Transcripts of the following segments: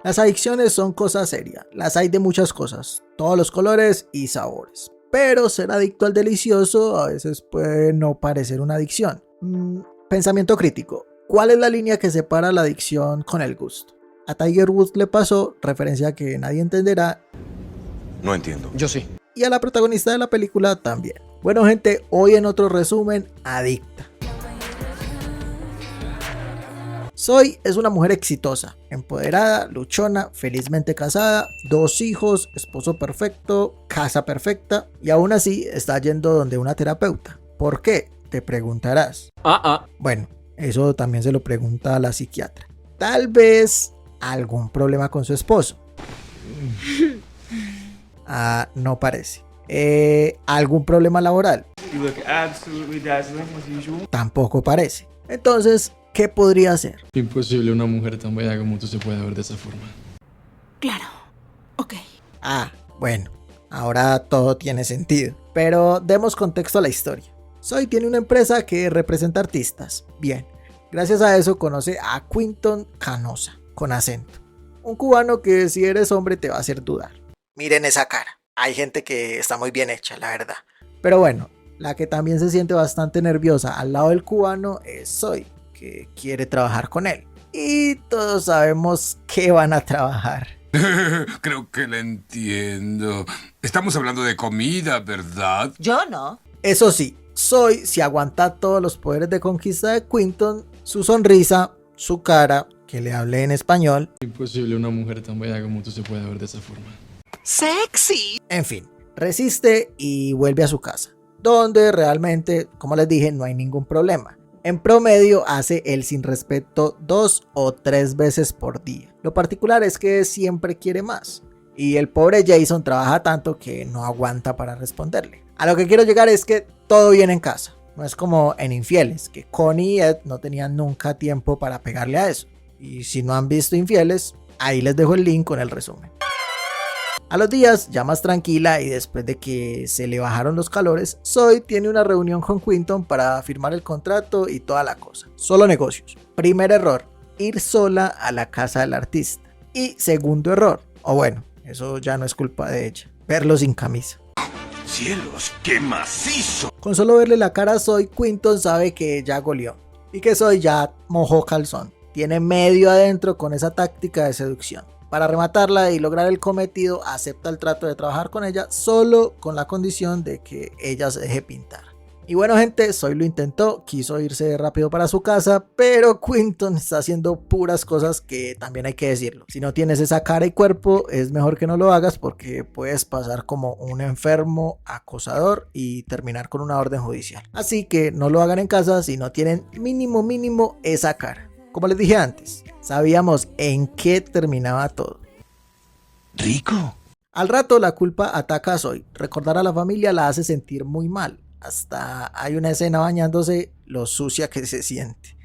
Las adicciones son cosas serias, las hay de muchas cosas, todos los colores y sabores. Pero ser adicto al delicioso a veces puede no parecer una adicción. Pensamiento crítico. ¿Cuál es la línea que separa la adicción con el gusto? A Tiger Woods le pasó, referencia que nadie entenderá. No entiendo. Yo sí. Y a la protagonista de la película también. Bueno gente, hoy en otro resumen, Adicta. Zoe es una mujer exitosa, empoderada, luchona, felizmente casada, 2 hijos, esposo perfecto, casa perfecta y aún así está yendo donde una terapeuta. ¿Por qué? Te preguntarás. Bueno, eso también se lo pregunta a la psiquiatra. Tal vez algún problema con su esposo. No parece. ¿Algún problema laboral? Tampoco parece. Entonces, ¿qué podría hacer? Imposible una mujer tan bella como tú se pueda ver de esa forma. Claro, ok. Bueno, ahora todo tiene sentido. Pero demos contexto a la historia. Zoe tiene una empresa que representa artistas. Bien, gracias a eso conoce a Quinton Canosa, con acento. Un cubano que si eres hombre te va a hacer dudar. Miren esa cara. Hay gente que está muy bien hecha, la verdad. Pero bueno, la que también se siente bastante nerviosa al lado del cubano es Zoe, que quiere trabajar con él. Y todos sabemos que van a trabajar. Creo que la entiendo. Estamos hablando de comida, ¿verdad? Yo no. Eso sí, Zoe, si aguanta todos los poderes de conquista de Quinton, su sonrisa, su cara, que le hable en español. Imposible una mujer tan bella como tú se pueda ver de esa forma. ¡Sexy! En fin, resiste y vuelve a su casa, donde realmente, como les dije, no hay ningún problema. En promedio hace el sin respeto 2 o 3 veces por día. Lo particular es que siempre quiere más. Y el pobre Jason trabaja tanto que no aguanta para responderle. A lo que quiero llegar es que todo viene en casa. No es como en Infieles, que Connie y Ed no tenían nunca tiempo para pegarle a eso. Y si no han visto Infieles, ahí les dejo el link con el resumen. A los días, ya más tranquila y después de que se le bajaron los calores, Zoe tiene una reunión con Quinton para firmar el contrato y toda la cosa. Solo negocios. Primer error, ir sola a la casa del artista. Y segundo error, o bueno, eso ya no es culpa de ella, verlo sin camisa. ¡Cielos, qué macizo! Con solo verle la cara a Zoe, Quinton sabe que ya goleó y que Zoe ya mojó calzón. Tiene medio adentro con esa táctica de seducción. Para rematarla y lograr el cometido, acepta el trato de trabajar con ella solo con la condición de que ella se deje pintar. Y bueno gente, Zoe lo intentó, quiso irse rápido para su casa, pero Quinton está haciendo puras cosas que también hay que decirlo. Si no tienes esa cara y cuerpo, es mejor que no lo hagas porque puedes pasar como un enfermo acosador y terminar con una orden judicial. Así que no lo hagan en casa si no tienen mínimo esa cara. Como les dije antes, sabíamos en qué terminaba todo. ¿Rico? Al rato la culpa ataca a Zoe. Recordar a la familia la hace sentir muy mal. Hasta hay una escena bañándose, lo sucia que se siente.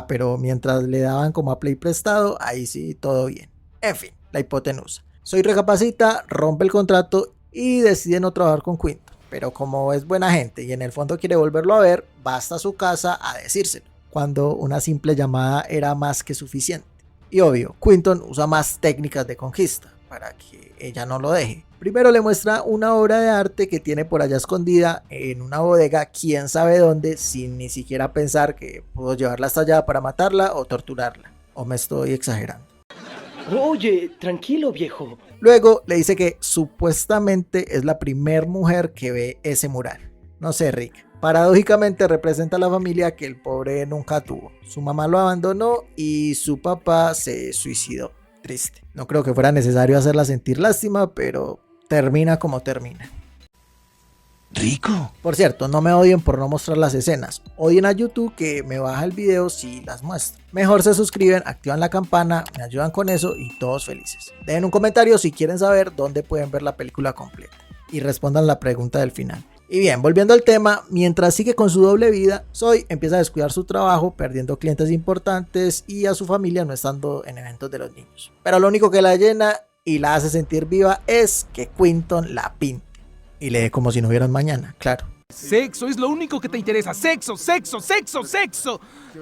Pero mientras le daban como a Play prestado, ahí sí todo bien. En fin, la hipotenusa. Zoe recapacita, rompe el contrato y decide no trabajar con Quinton. Pero como es buena gente y en el fondo quiere volverlo a ver, va hasta su casa a decírselo, cuando una simple llamada era más que suficiente. Y obvio, Quinton usa más técnicas de conquista para que ella no lo deje. Primero le muestra una obra de arte que tiene por allá escondida en una bodega, quién sabe dónde, sin ni siquiera pensar que pudo llevarla hasta allá para matarla o torturarla. ¿O me estoy exagerando? Oye, tranquilo viejo. Luego le dice que supuestamente es la primer mujer que ve ese mural. No sé, Rick. Paradójicamente representa a la familia que el pobre nunca tuvo. Su mamá lo abandonó y su papá se suicidó. Triste. No creo que fuera necesario hacerla sentir lástima, pero termina como termina. ¿Rico? Por cierto, no me odien por no mostrar las escenas. Odien a YouTube que me baja el video si las muestro. Mejor se suscriben, activan la campana, me ayudan con eso y todos felices. Dejen un comentario si quieren saber dónde pueden ver la película completa. Y respondan la pregunta del final. Y bien, volviendo al tema, mientras sigue con su doble vida, Zoe empieza a descuidar su trabajo, perdiendo clientes importantes y a su familia no estando en eventos de los niños. Pero lo único que la llena y la hace sentir viva es que Quinton la pinte. Y lee como si no hubiera un mañana, claro. Sexo es lo único que te interesa. Sexo, sexo, sexo, sexo.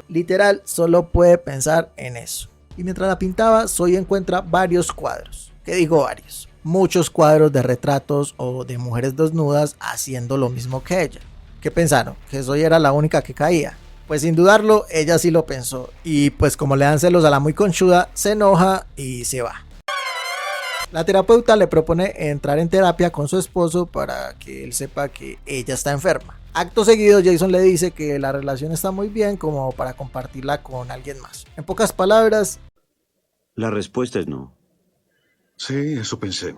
Literal, solo puede pensar en eso. Y mientras la pintaba, Zoe encuentra varios cuadros. ¿Qué digo varios? Muchos cuadros de retratos o de mujeres desnudas haciendo lo mismo que ella. ¿Qué pensaron? ¿Que Zoe era la única que caía? Pues sin dudarlo, ella sí lo pensó. Y pues como le dan celos a la muy conchuda, se enoja y se va. La terapeuta le propone entrar en terapia con su esposo para que él sepa que ella está enferma. Acto seguido, Jason le dice que la relación está muy bien como para compartirla con alguien más. En pocas palabras, La respuesta es no. Sí, eso pensé.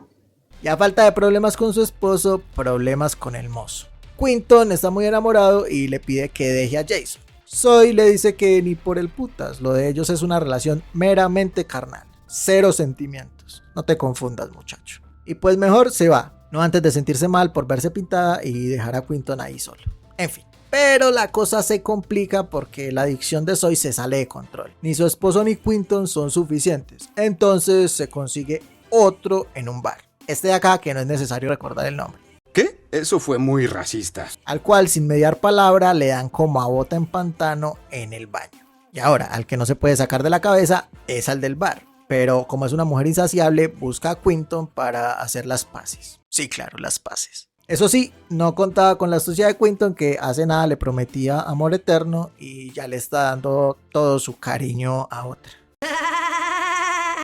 y a falta de problemas con su esposo, problemas con el mozo. Quinton está muy enamorado y le pide que deje a Jason. Zoe le dice que ni por el putas, lo de ellos es una relación meramente carnal. Cero sentimientos. No te confundas, muchacho. Y pues mejor se va, no antes de sentirse mal por verse pintada y dejar a Quinton ahí solo. En fin. Pero la cosa se complica porque la adicción de Zoe se sale de control. Ni su esposo ni Quinton son suficientes. Entonces se consigue otro en un bar. Este de acá, que no es necesario recordar el nombre. ¿Qué? Eso fue muy racista. Al cual, sin mediar palabra, le dan como a bota en pantano en el baño. Y ahora, al que no se puede sacar de la cabeza es al del bar. Pero como es una mujer insaciable, busca a Quinton para hacer las paces. Sí, claro, las paces. Eso sí, no contaba con la astucia de Quinton, que hace nada le prometía amor eterno y ya le está dando todo su cariño a otra.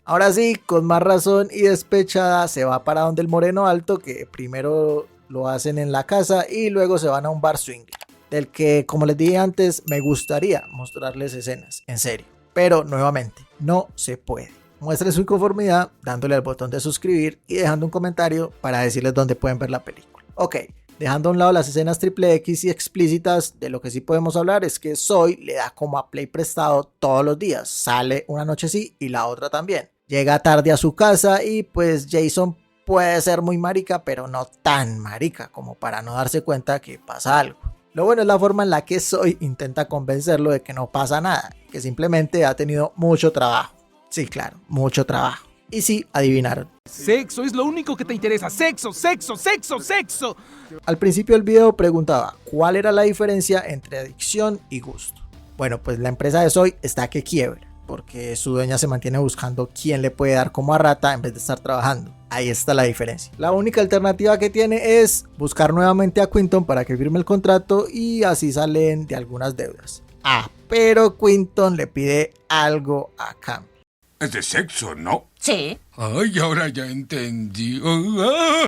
Ahora sí, con más razón y despechada, se va para donde el moreno alto, que primero lo hacen en la casa y luego se van a un bar swinger, del que, como les dije antes, me gustaría mostrarles escenas, en serio. Pero nuevamente, no se puede. Muestren su inconformidad dándole al botón de suscribir y dejando un comentario para decirles dónde pueden ver la película. Ok, dejando a un lado las escenas triple X y explícitas, de lo que sí podemos hablar es que Zoe le da como a play prestado todos los días. Sale una noche sí y la otra también. Llega tarde a su casa y pues Jason puede ser muy marica, pero no tan marica como para no darse cuenta que pasa algo. Lo bueno es la forma en la que Zoe intenta convencerlo de que no pasa nada, que simplemente ha tenido mucho trabajo. Sí, claro, mucho trabajo. Y sí, adivinaron. Sexo es lo único que te interesa. Sexo, sexo, sexo, sexo. Al principio del video preguntaba cuál era la diferencia entre adicción y gusto. Bueno, pues la empresa de Zoe está que quiebra, porque su dueña se mantiene buscando quién le puede dar como a rata en vez de estar trabajando. Ahí está la diferencia. La única alternativa que tiene es buscar nuevamente a Quinton para que firme el contrato y así salen de algunas deudas. Pero Quinton le pide algo a cambio. Es de sexo, ¿no? Sí. Ay, ahora ya entendí.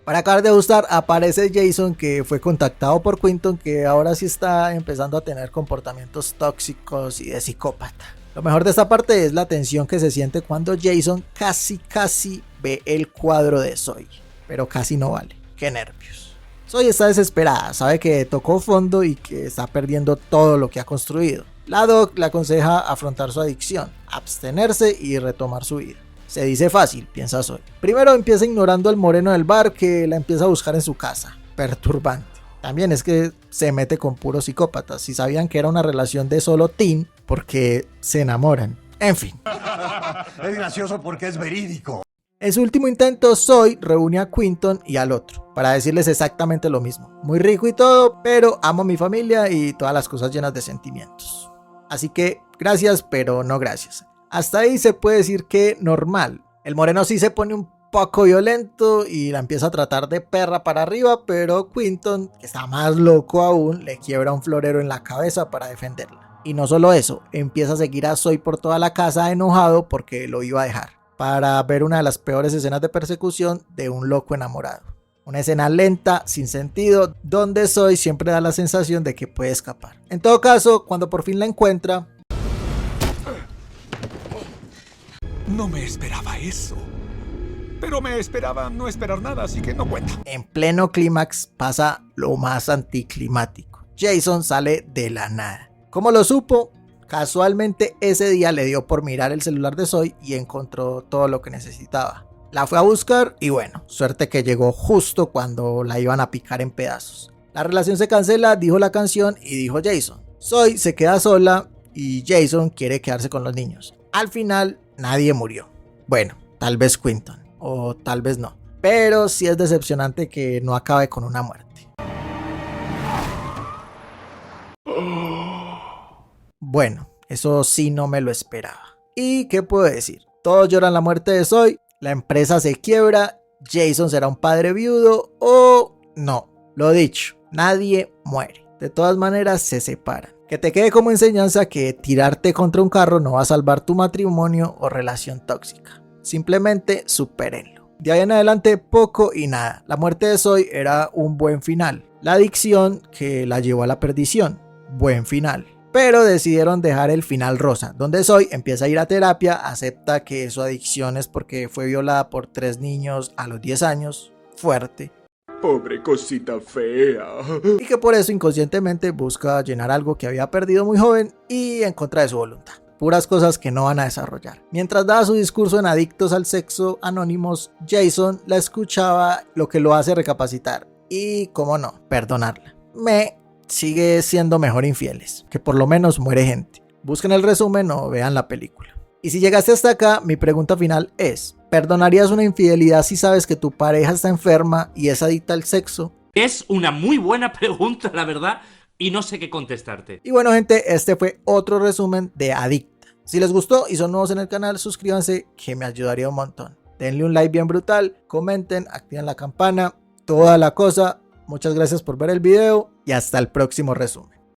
Para acabar de gustar, aparece Jason, que fue contactado por Quinton, que ahora sí está empezando a tener comportamientos tóxicos y de psicópata. Lo mejor de esta parte es la tensión que se siente cuando Jason casi ve el cuadro de Zoe, pero casi no vale. Qué nervios. Zoe está desesperada, sabe que tocó fondo y que está perdiendo todo lo que ha construido. La doc le aconseja afrontar su adicción, abstenerse y retomar su vida. Se dice fácil, piensa Zoe. Primero empieza ignorando al moreno del bar, que la empieza a buscar en su casa. Perturbante. También es que se mete con puros psicópatas. Si sabían que era una relación de solo teen, porque se enamoran. En fin. Es gracioso porque es verídico. En su último intento, Zoe reúne a Quinton y al otro para decirles exactamente lo mismo. Muy rico y todo, pero amo a mi familia y todas las cosas llenas de sentimientos. Así que gracias, pero no gracias. Hasta ahí se puede decir que normal. El moreno sí se pone un poco violento y la empieza a tratar de perra para arriba, pero Quinton, que está más loco aún, le quiebra un florero en la cabeza para defenderla. Y no solo eso, empieza a seguir a Zoe por toda la casa enojado porque lo iba a dejar, para ver una de las peores escenas de persecución de un loco enamorado. Una escena lenta, sin sentido, donde Zoe siempre da la sensación de que puede escapar. En todo caso, cuando por fin la encuentra... No me esperaba eso. Pero me esperaba no esperar nada, así que no cuenta. En pleno clímax pasa lo más anticlimático. Jason sale de la nada. ¿Cómo lo supo? Casualmente ese día le dio por mirar el celular de Zoe y encontró todo lo que necesitaba. La fue a buscar y bueno, suerte que llegó justo cuando la iban a picar en pedazos. La relación se cancela, dijo la canción y dijo Jason. Zoe se queda sola y Jason quiere quedarse con los niños. Al final nadie murió. Bueno, tal vez Quinton o tal vez no. Pero sí es decepcionante que no acabe con una muerte. Bueno, eso sí no me lo esperaba. ¿Y qué puedo decir? Todos lloran la muerte de Zoe, la empresa se quiebra, Jason será un padre viudo o no. Lo dicho, nadie muere. De todas maneras se separan. Que te quede como enseñanza que tirarte contra un carro no va a salvar tu matrimonio o relación tóxica. Simplemente supérenlo. De ahí en adelante poco y nada. La muerte de Zoe era un buen final. La adicción que la llevó a la perdición. Buen final. Pero decidieron dejar el final rosa, donde Zoe empieza a ir a terapia, acepta que su adicción es porque fue violada por 3 niños a los 10 años. Fuerte. Pobre cosita fea. Y que por eso inconscientemente busca llenar algo que había perdido muy joven y en contra de su voluntad. Puras cosas que no van a desarrollar. Mientras daba su discurso en Adictos al Sexo Anónimos, Jason la escuchaba, lo que lo hace recapacitar y, cómo no, perdonarla. Sigue siendo mejor infieles, que por lo menos muere gente. Busquen el resumen o vean la película. Y si llegaste hasta acá, mi pregunta final es: ¿perdonarías una infidelidad si sabes que tu pareja está enferma y es adicta al sexo? Es una muy buena pregunta, la verdad, y no sé qué contestarte. Y bueno, gente, este fue otro resumen de Adicta. Si les gustó y son nuevos en el canal, suscríbanse, que me ayudaría un montón. Denle un like bien brutal, comenten, activen la campana, toda la cosa. Muchas gracias por ver el video y hasta el próximo resumen.